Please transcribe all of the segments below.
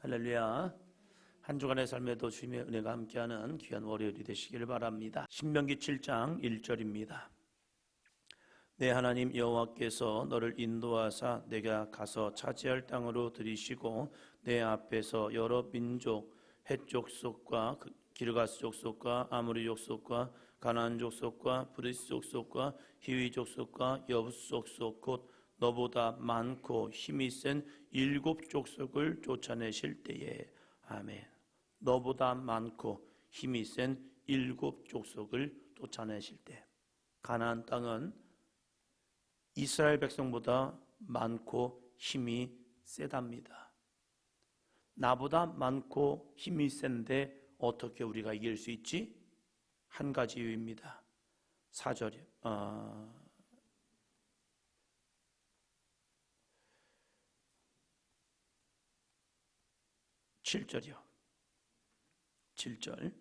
할렐루야. 한 주간의 삶에도 주님의 은혜가 함께하는 귀한 월요일이 되시길 바랍니다. 신명기 7장 1절입니다. 내 하나님 여호와께서 너를 인도하사 내가 가서 차지할 땅으로 들이시고 내 앞에서 여러 민족 헷 족속과 기르가스 족속과 아모리 족속과 가나안 족속과 브리스 족속과 히위 족속과 여부스 족속 곧 너보다 많고 힘이 센 7 족속을 쫓아내실 때에 아멘. 너보다 많고 힘이 센 7 족속을 쫓아내실 때 가나안 땅은 이스라엘 백성보다 많고 힘이 세답니다. 나보다 많고 힘이 센데 어떻게 우리가 이길 수 있지? 한 가지 이유입니다. 4절이요. 7절이요. 7절.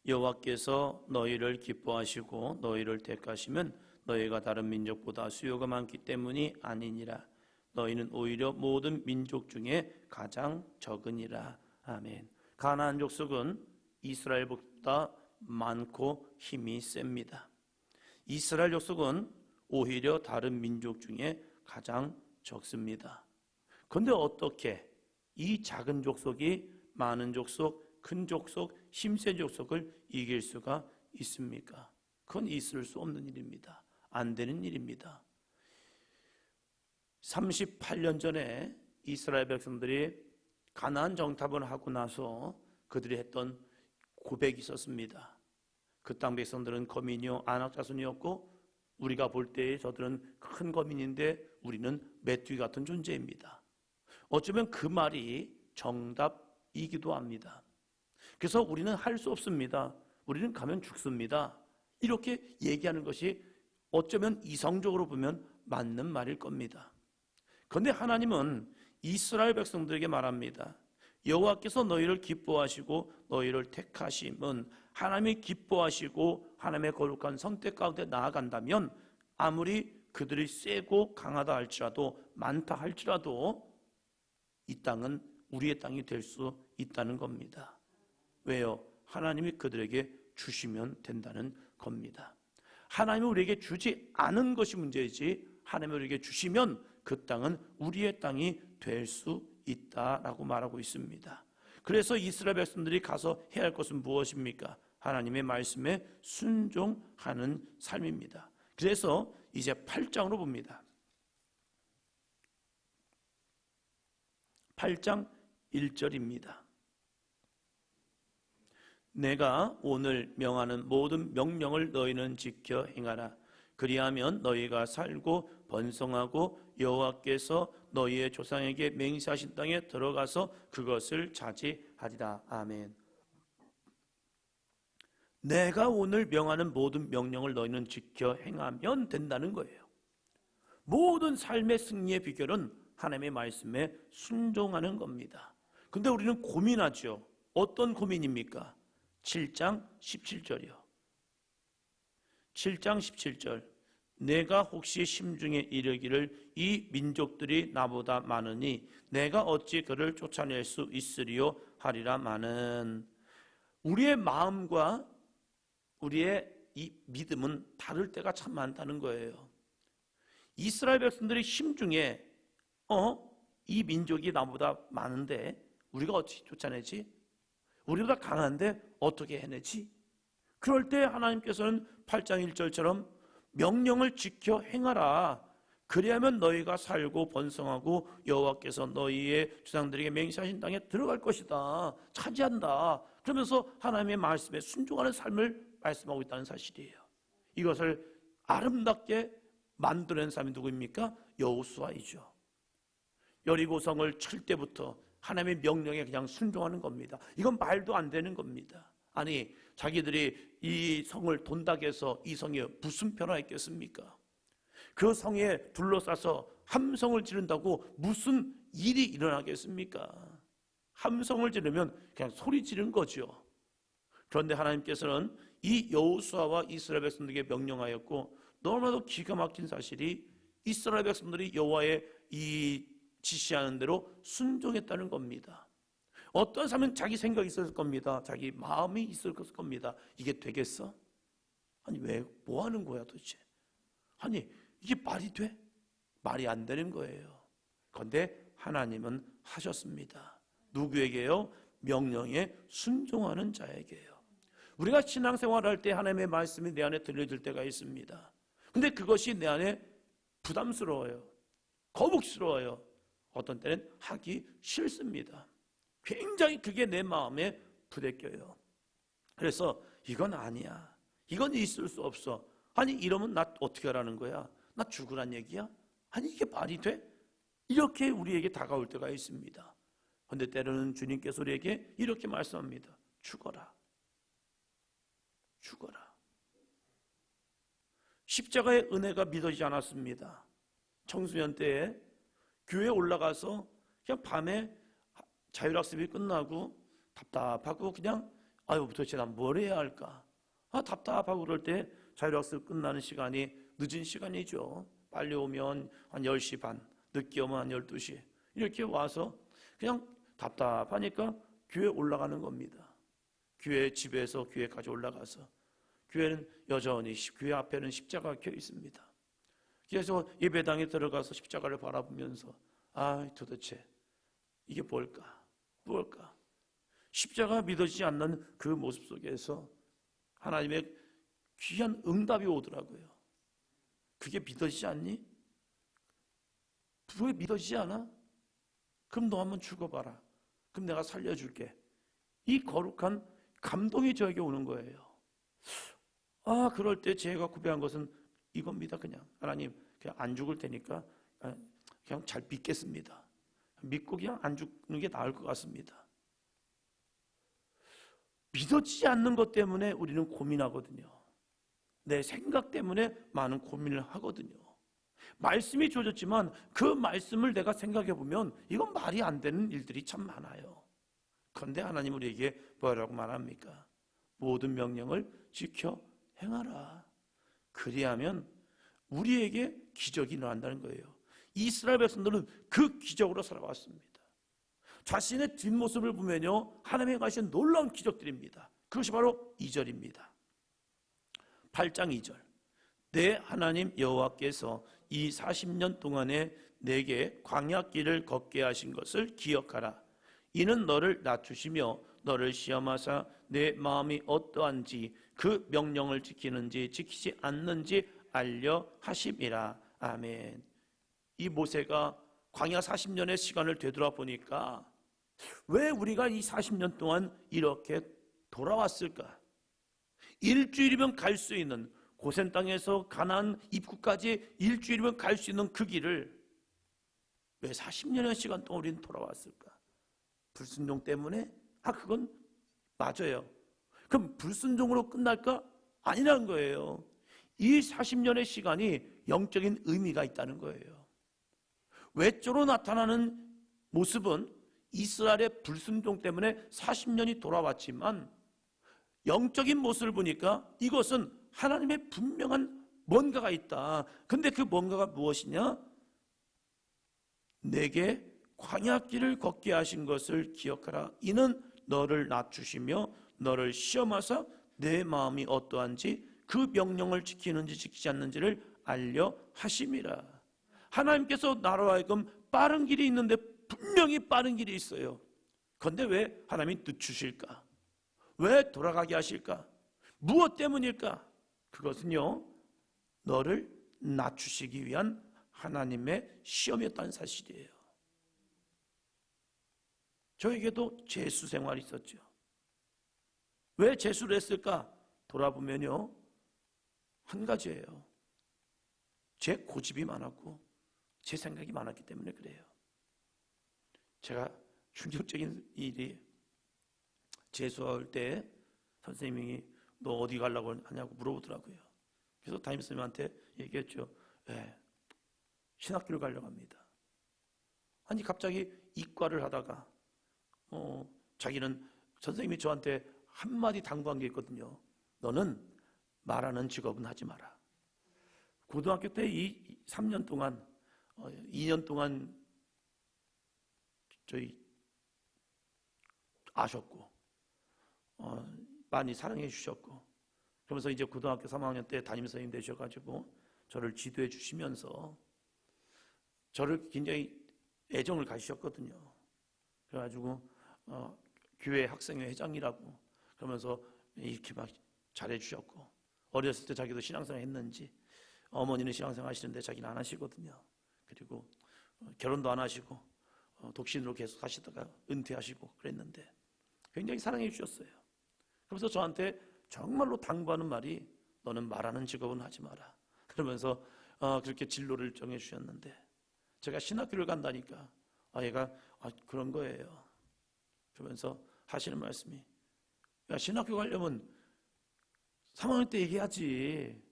여호와께서 너희를 기뻐하시고 너희를 택하시면 너희가 다른 민족보다 수요가 많기 때문이 아니니라. 너희는 오히려 모든 민족 중에 가장 적으니라. 아멘. 가나안 족속은 이스라엘보다 많고 힘이 셉니다. 이스라엘 족속은 오히려 다른 민족 중에 가장 적습니다. 그런데 어떻게 이 작은 족속이 많은 족속, 큰 족속, 힘센 족속을 이길 수가 있습니까? 그건 있을 수 없는 일입니다. 안 되는 일입니다. 38년 전에 이스라엘 백성들이 가나안 정탐을 하고 나서 그들이 했던 고백이 있었습니다. 그 땅 백성들은 거민이요 아낙 자손이었고 우리가 볼 때에 저들은 큰 거민인데 우리는 메뚜기 같은 존재입니다. 어쩌면 그 말이 정답이기도 합니다. 그래서 우리는 할 수 없습니다. 우리는 가면 죽습니다. 이렇게 얘기하는 것이 어쩌면 이성적으로 보면 맞는 말일 겁니다. 그런데 하나님은 이스라엘 백성들에게 말합니다. 여호와께서 너희를 기뻐하시고 너희를 택하심은 하나님이 기뻐하시고 하나님의 거룩한 선택 가운데 나아간다면 아무리 그들이 세고 강하다 할지라도 많다 할지라도 이 땅은 우리의 땅이 될 수 있다는 겁니다. 왜요? 하나님이 그들에게 주시면 된다는 겁니다. 하나님이 우리에게 주지 않은 것이 문제이지 하나님이 우리에게 주시면 그 땅은 우리의 땅이 될 수 있다라고 말하고 있습니다. 그래서 이스라엘 백성들이 가서 해야 할 것은 무엇입니까? 하나님의 말씀에 순종하는 삶입니다. 그래서 이제 8장으로 봅니다. 8장 1절입니다. 내가 오늘 명하는 모든 명령을 너희는 지켜 행하라. 그리하면 너희가 살고 번성하고 여호와께서 너희의 조상에게 맹세하신 땅에 들어가서 그것을 차지하리라. 아멘. 내가 오늘 명하는 모든 명령을 너희는 지켜 행하면 된다는 거예요. 모든 삶의 승리의 비결은 하나님의 말씀에 순종하는 겁니다. 근데 우리는 고민하죠. 어떤 고민입니까? 7장 17절이요. 7장 17절. 내가 혹시 심중에 이르기를 이 민족들이 나보다 많으니 내가 어찌 그를 쫓아낼 수 있으리요 하리라마는. 우리의 마음과 우리의 이 믿음은 다를 때가 참 많다는 거예요. 이스라엘 백성들의 심중에 이 민족이 나보다 많은데 우리가 어떻게 쫓아내지? 우리보다 강한데 어떻게 해내지? 그럴 때 하나님께서는 8장 1절처럼 명령을 지켜 행하라. 그리하면 너희가 살고 번성하고 여호와께서 너희의 조상들에게 맹세하신 땅에 들어갈 것이다. 차지한다. 그러면서 하나님의 말씀에 순종하는 삶을 말씀하고 있다는 사실이에요. 이것을 아름답게 만들어낸 사람이 누구입니까? 여호수아이죠. 여리고성을 칠 때부터 하나님의 명령에 그냥 순종하는 겁니다. 이건 말도 안 되는 겁니다. 아니, 자기들이 이 성을 돈다고 해서 이 성에 무슨 변화가 있겠습니까? 그 성에 둘러싸서 함성을 지른다고 무슨 일이 일어나겠습니까? 함성을 지르면 그냥 소리 지른 거죠. 그런데 하나님께서는 이 여호수아와 이스라엘 백성들에게 명령하였고, 너무나도 기가 막힌 사실이 이스라엘 백성들이 여호와의 이 지시하는 대로 순종했다는 겁니다. 어떤 사람은 자기 생각이 있을 겁니다. 자기 마음이 있을 겁니다. 이게 되겠어? 아니 왜 뭐 하는 거야 도대체? 아니 이게 말이 돼? 말이 안 되는 거예요. 그런데 하나님은 하셨습니다. 누구에게요? 명령에 순종하는 자에게요. 우리가 신앙생활할 때 하나님의 말씀이 내 안에 들려질 때가 있습니다. 근데 그것이 내 안에 부담스러워요. 거북스러워요. 어떤 때는 하기 싫습니다. 굉장히 그게 내 마음에 부대껴요. 그래서 이건 아니야. 이건 있을 수 없어. 아니 이러면 나 어떻게 하라는 거야? 나 죽으란 얘기야? 아니 이게 말이 돼? 이렇게 우리에게 다가올 때가 있습니다. 그런데 때로는 주님께서 우리에게 이렇게 말씀합니다. 죽어라. 죽어라. 십자가의 은혜가 믿어지지 않았습니다. 청소년 때에 교회에 올라가서 그냥 밤에 자율학습이 끝나고 답답하고 그냥 아유 도대체 난 뭘 해야 할까? 답답하고 그럴 때 자율학습 끝나는 시간이 늦은 시간이죠. 빨리 오면 한 10시 반, 늦게 오면 한 12시 이렇게 와서 그냥 답답하니까 교회 올라가는 겁니다. 교회 집에서 교회까지 올라가서 교회는 여전히 교회 앞에는 십자가가 켜 있습니다. 그래서 예배당에 들어가서 십자가를 바라보면서 도대체 이게 뭘까? 십자가가 믿어지지 않는 그 모습 속에서 하나님의 귀한 응답이 오더라고요. 그게 믿어지지 않니? 왜 믿어지지 않아? 그럼 너 한번 죽어봐라. 그럼 내가 살려줄게. 이 거룩한 감동이 저에게 오는 거예요. 그럴 때 제가 구배한 것은 이겁니다. 그냥 하나님 그냥 안 죽을 테니까 그냥 잘 믿겠습니다. 믿고 그냥 안 죽는 게 나을 것 같습니다. 믿어지지 않는 것 때문에 우리는 고민하거든요. 내 생각 때문에 많은 고민을 하거든요. 말씀이 주어졌지만 그 말씀을 내가 생각해 보면 이건 말이 안 되는 일들이 참 많아요. 그런데 하나님 우리에게 뭐라고 말합니까? 모든 명령을 지켜 행하라. 그리하면 우리에게 기적이 일어난다는 거예요. 이스라엘 백성들은 그 기적으로 살아왔습니다. 자신의 뒷모습을 보면요 하나님의 가신 놀라운 기적들입니다. 그것이 바로 2절입니다. 8장 2절. 내 하나님 여호와께서 이 40년 동안에 내게 광야길을 걷게 하신 것을 기억하라. 이는 너를 낮추시며 너를 시험하사 내 마음이 어떠한지 그 명령을 지키는지 지키지 않는지 알려 하심이라. 아멘. 이 모세가 광야 40년의 시간을 되돌아보니까 왜 우리가 이 40년 동안 이렇게 돌아왔을까? 일주일이면 갈 수 있는 고센 땅에서 가나안 입구까지 일주일이면 갈 수 있는 그 길을 왜 40년의 시간 동안 우리는 돌아왔을까? 불순종 때문에? 그건 맞아요. 그럼 불순종으로 끝날까? 아니라는 거예요. 이 40년의 시간이 영적인 의미가 있다는 거예요. 외적으로 나타나는 모습은 이스라엘의 불순종 때문에 40년이 돌아왔지만 영적인 모습을 보니까 이것은 하나님의 분명한 뭔가가 있다. 근데 그 뭔가가 무엇이냐? 내게 광야길을 걷게 하신 것을 기억하라. 이는 너를 낮추시며 너를 시험하사 내 마음이 어떠한지 그 명령을 지키는지 지키지 않는지를 알려 하심이라. 하나님께서 나로 하여금 빠른 길이 있는데 분명히 빠른 길이 있어요. 그런데 왜 하나님이 늦추실까? 왜 돌아가게 하실까? 무엇 때문일까? 그것은요 너를 낮추시기 위한 하나님의 시험이었다는 사실이에요. 저에게도 재수 생활이 있었죠. 왜 재수를 했을까? 돌아보면요 한 가지예요. 제 고집이 많았고 제 생각이 많았기 때문에 그래요. 제가 충격적인 일이 재수할 때 선생님이 너 어디 가려고 하냐고 물어보더라고요. 그래서 담임선생님한테 얘기했죠. 신학교를 가려고 합니다. 아니 갑자기 이과를 하다가 자기는 선생님이 저한테 한마디 당부한 게 있거든요. 너는 말하는 직업은 하지 마라. 고등학교 때 이 3년 동안 2년 동안 저희 아셨고 많이 사랑해 주셨고, 그러면서 이제 고등학교 3학년 때 담임 선생님 되셔가지고 저를 지도해 주시면서 저를 굉장히 애정을 가지셨거든요. 그래가지고 교회 학생회 회장이라고 그러면서 이렇게 막 잘해 주셨고, 어렸을 때 자기도 신앙생활 했는지, 어머니는 신앙생활 하시는데 자기는 안 하시거든요. 그리고 결혼도 안 하시고 독신으로 계속 사시다가 은퇴하시고 그랬는데 굉장히 사랑해 주셨어요. 그래서 저한테 정말로 당부하는 말이, 너는 말하는 직업은 하지 마라, 그러면서 그렇게 진로를 정해 주셨는데, 제가 신학교를 간다니까 얘가 그런 거예요. 그러면서 하시는 말씀이, 야, 신학교 가려면 3학년 때 얘기하지,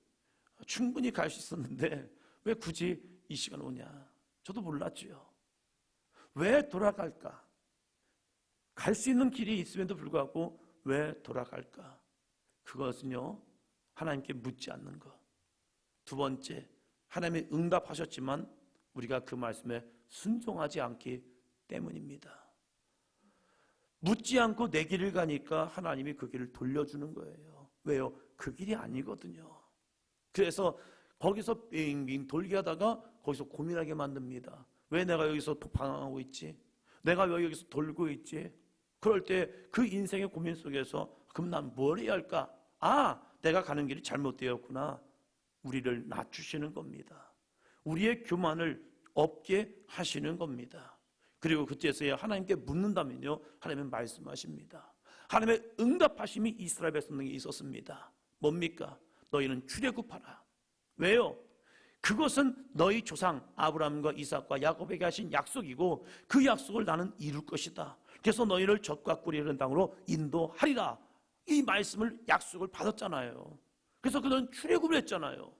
충분히 갈 수 있었는데 왜 굳이 이 시간 오냐. 저도 몰랐지요. 왜 돌아갈까? 갈 수 있는 길이 있음에도 불구하고 왜 돌아갈까? 그것은요, 하나님께 묻지 않는 것. 두 번째, 하나님이 응답하셨지만 우리가 그 말씀에 순종하지 않기 때문입니다. 묻지 않고 내 길을 가니까 하나님이 그 길을 돌려주는 거예요. 왜요? 그 길이 아니거든요. 그래서 거기서 빙빙 돌게 하다가 거기서 고민하게 만듭니다. 왜 내가 여기서 방황하고 있지? 내가 왜 여기서 돌고 있지? 그럴 때 그 인생의 고민 속에서 그럼 난 뭘 해야 할까? 내가 가는 길이 잘못되었구나. 우리를 낮추시는 겁니다. 우리의 교만을 없게 하시는 겁니다. 그리고 그때서야 하나님께 묻는다면요, 하나님은 말씀하십니다. 하나님의 응답하심이 이스라엘 백성에게 있었습니다. 뭡니까? 너희는 출애굽하라. 왜요? 그것은 너희 조상 아브라함과 이삭과 야곱에게 하신 약속이고 그 약속을 나는 이룰 것이다. 그래서 너희를 젖과 꿀이 흐르는 땅으로 인도하리라. 이 말씀을, 약속을 받았잖아요. 그래서 그들은 출애굽을 했잖아요.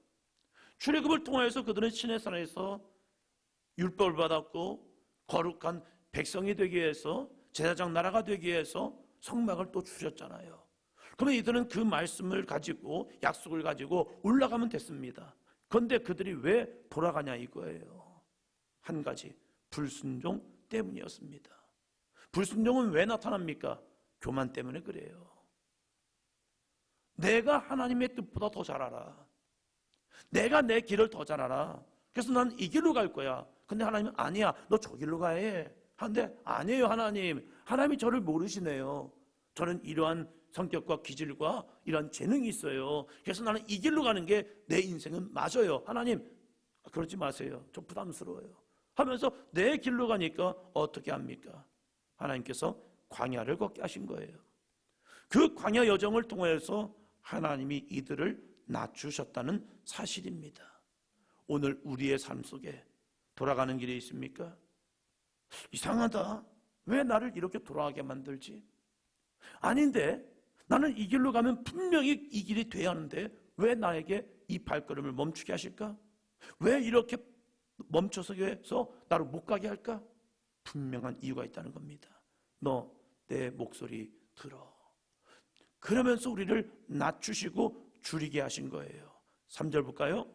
출애굽을 통하여서 그들은 시내산에서 율법을 받았고 거룩한 백성이 되기 위해서, 제사장 나라가 되기 위해서 성막을 또 주셨잖아요. 그러면 이들은 그 말씀을 가지고, 약속을 가지고 올라가면 됐습니다. 그런데 그들이 왜 돌아가냐 이거예요. 한 가지, 불순종 때문이었습니다. 불순종은 왜 나타납니까? 교만 때문에 그래요. 내가 하나님의 뜻보다 더 잘 알아. 내가 내 길을 더 잘 알아. 그래서 난 이 길로 갈 거야. 근데 하나님은 아니야, 너 저 길로 가야 해. 한데 아니에요. 하나님이 저를 모르시네요. 저는 이러한 성격과 기질과 이러한 재능이 있어요. 그래서 나는 이 길로 가는 게 내 인생은 맞아요. 하나님, 그러지 마세요. 좀 부담스러워요. 하면서 내 길로 가니까 어떻게 합니까? 하나님께서 광야를 걷게 하신 거예요. 그 광야 여정을 통해서 하나님이 이들을 낮추셨다는 사실입니다. 오늘 우리의 삶 속에 돌아가는 길이 있습니까? 이상하다. 왜 나를 이렇게 돌아가게 만들지? 아닌데, 나는 이 길로 가면 분명히 이 길이 돼야 하는데 왜 나에게 이 발걸음을 멈추게 하실까? 왜 이렇게 멈춰서 해서 나를 못 가게 할까? 분명한 이유가 있다는 겁니다. 너 내 목소리 들어. 그러면서 우리를 낮추시고 줄이게 하신 거예요. 3절 볼까요?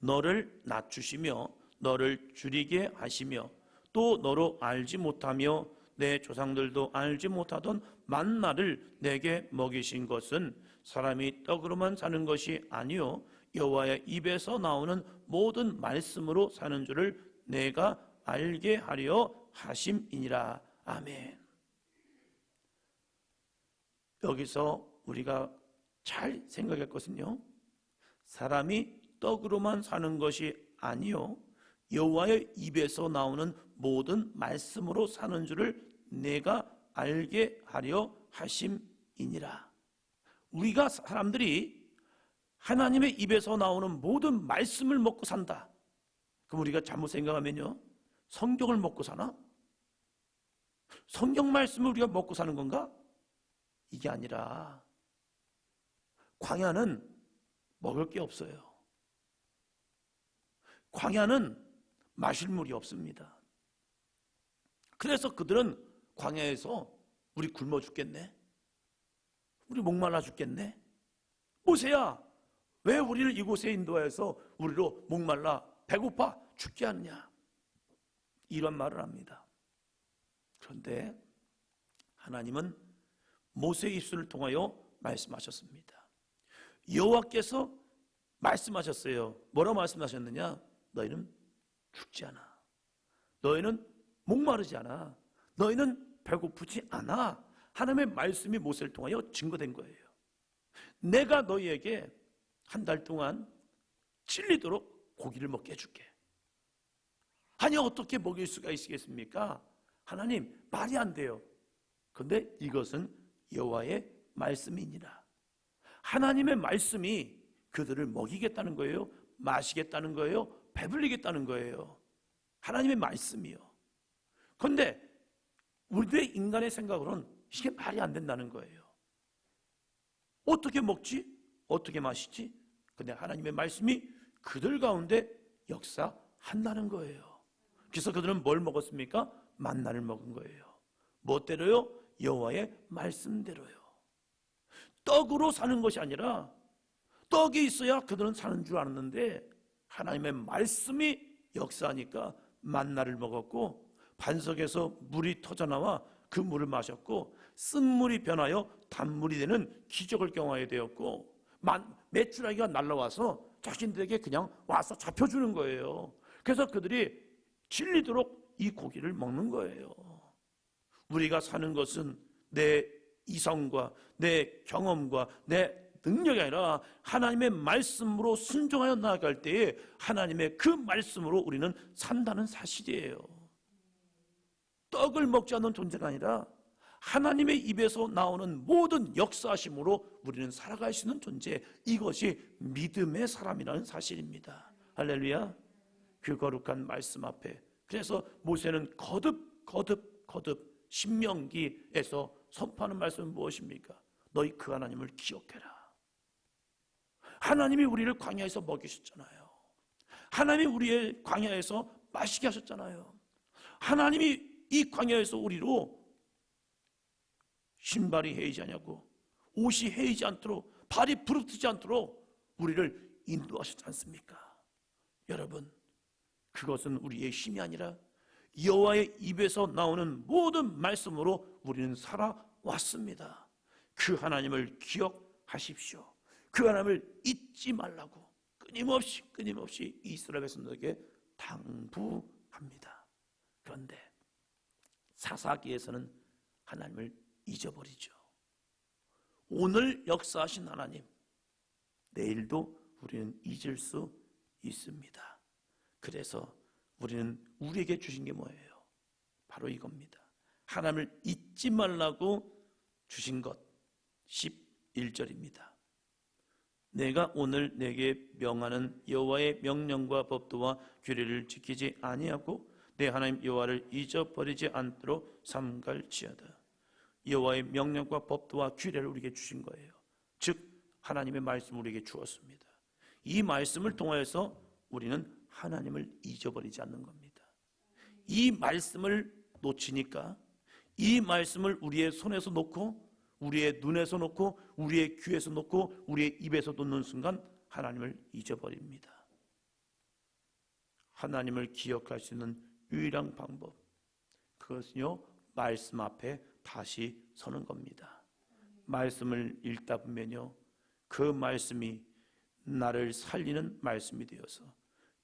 너를 낮추시며 너를 줄이게 하시며 또 너로 알지 못하며 내 조상들도 알지 못하던 만나를 내게 먹이신 것은 사람이 떡으로만 사는 것이 아니요 여호와의 입에서 나오는 모든 말씀으로 사는 줄을 내가 알게 하려 하심이니라. 아멘. 여기서 우리가 잘 생각할 것은요, 사람이 떡으로만 사는 것이 아니요 여호와의 입에서 나오는 모든 말씀으로 사는 줄을 내가 알게 하려 하심이니라. 우리가 사람들이 하나님의 입에서 나오는 모든 말씀을 먹고 산다. 그럼 우리가 잘못 생각하면요, 성경을 먹고 사나? 성경 말씀을 우리가 먹고 사는 건가? 이게 아니라 광야는 먹을 게 없어요. 광야는 마실 물이 없습니다. 그래서 그들은 광야에서 우리 굶어 죽겠네? 우리 목말라 죽겠네? 모세야, 왜 우리를 이곳에 인도해서 우리로 목말라 배고파 죽게 하느냐? 이런 말을 합니다. 그런데 하나님은 모세의 입술을 통하여 말씀하셨습니다. 여호와께서 말씀하셨어요. 뭐라고 말씀하셨느냐? 너희는 죽지 않아. 너희는 목마르지 않아. 너희는 배고프지 않아. 하나님의 말씀이 모세를 통하여 증거된 거예요. 내가 너희에게 한 달 동안 질리도록 고기를 먹게 해줄게. 아니 어떻게 먹일 수가 있겠습니까? 하나님 말이 안 돼요. 그런데 이것은 여호와의 말씀이니라. 하나님의 말씀이 그들을 먹이겠다는 거예요? 마시겠다는 거예요? 배불리겠다는 거예요? 하나님의 말씀이요. 그런데 우리들의 인간의 생각으로는 이게 말이 안 된다는 거예요. 어떻게 먹지? 어떻게 마시지? 근데 하나님의 말씀이 그들 가운데 역사한다는 거예요. 그래서 그들은 뭘 먹었습니까? 만나를 먹은 거예요. 뭐대로요? 여호와의 말씀대로요. 떡으로 사는 것이 아니라 떡이 있어야 그들은 사는 줄 알았는데 하나님의 말씀이 역사하니까 만나를 먹었고 반석에서 물이 터져나와 그 물을 마셨고 쓴 물이 변하여 단물이 되는 기적을 경험하게 되었고 메추라기가 날라와서 자신들에게 그냥 와서 잡혀주는 거예요. 그래서 그들이 질리도록 이 고기를 먹는 거예요. 우리가 사는 것은 내 이성과 내 경험과 내 능력이 아니라 하나님의 말씀으로 순종하여 나아갈 때에 하나님의 그 말씀으로 우리는 산다는 사실이에요. 떡을 먹지 않는 존재가 아니라 하나님의 입에서 나오는 모든 역사하심으로 우리는 살아갈 수 있는 존재, 이것이 믿음의 사람이라는 사실입니다. 할렐루야. 그 거룩한 말씀 앞에 그래서 모세는 거듭 신명기에서 선포하는 말씀은 무엇입니까? 너희 그 하나님을 기억해라. 하나님이 우리를 광야에서 먹이셨잖아요. 하나님이 우리의 광야에서 마시게 하셨잖아요. 하나님이 이 광야에서 우리로 신발이 헤이지 않냐고, 옷이 헤이지 않도록, 발이 부르트지 않도록 우리를 인도하셨지 않습니까? 여러분, 그것은 우리의 힘이 아니라 여호와의 입에서 나오는 모든 말씀으로 우리는 살아왔습니다. 그 하나님을 기억하십시오. 그 하나님을 잊지 말라고 끊임없이 이스라엘 백성들에게 당부합니다. 그런데 사사기에서는 하나님을 잊어버리죠. 오늘 역사하신 하나님, 내일도 우리는 잊을 수 있습니다. 그래서 우리는 우리에게 주신 게 뭐예요? 바로 이겁니다. 하나님을 잊지 말라고 주신 것 11절입니다. 내가 오늘 내게 명하는 여호와의 명령과 법도와 규례를 지키지 아니하고 내 하나님 여호와를 잊어버리지 않도록 삼갈지어다. 여호와의 명령과 법도와 규례를 우리에게 주신 거예요. 즉 하나님의 말씀을 우리에게 주었습니다. 이 말씀을 통하여서 우리는 하나님을 잊어버리지 않는 겁니다. 이 말씀을 놓치니까 이 말씀을 우리의 손에서 놓고 우리의 눈에서 놓고 우리의 귀에서 놓고 우리의 입에서 놓는 순간 하나님을 잊어버립니다. 하나님을 기억할 수 있는 유일한 방법, 그것은요 말씀 앞에 다시 서는 겁니다. 말씀을 읽다 보면요 그 말씀이 나를 살리는 말씀이 되어서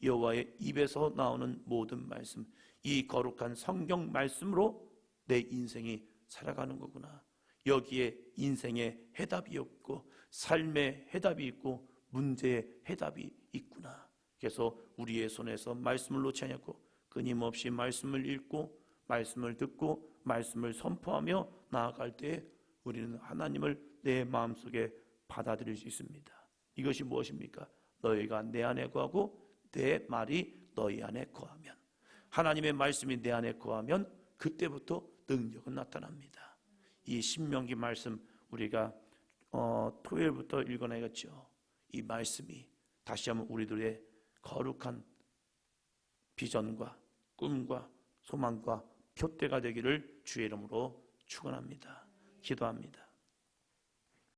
여호와의 입에서 나오는 모든 말씀, 이 거룩한 성경 말씀으로 내 인생이 살아가는 거구나. 여기에 인생의 해답이 없고 삶의 해답이 있고 문제의 해답이 있구나. 그래서 우리의 손에서 말씀을 놓지 않고 끊임없이 말씀을 읽고 말씀을 듣고 말씀을 선포하며 나아갈 때 우리는 하나님을 내 마음속에 받아들일 수 있습니다. 이것이 무엇입니까? 너희가 내 안에 거하고 내 말이 너희 안에 거하면, 하나님의 말씀이 내 안에 거하면 그때부터 능력은 나타납니다. 이 신명기 말씀 우리가 토요일부터 읽어내겠죠. 이 말씀이 다시 한번 우리들의 거룩한 비전과 꿈과 소망과 표대가 되기를 주의 이름으로 축원합니다. 기도합니다.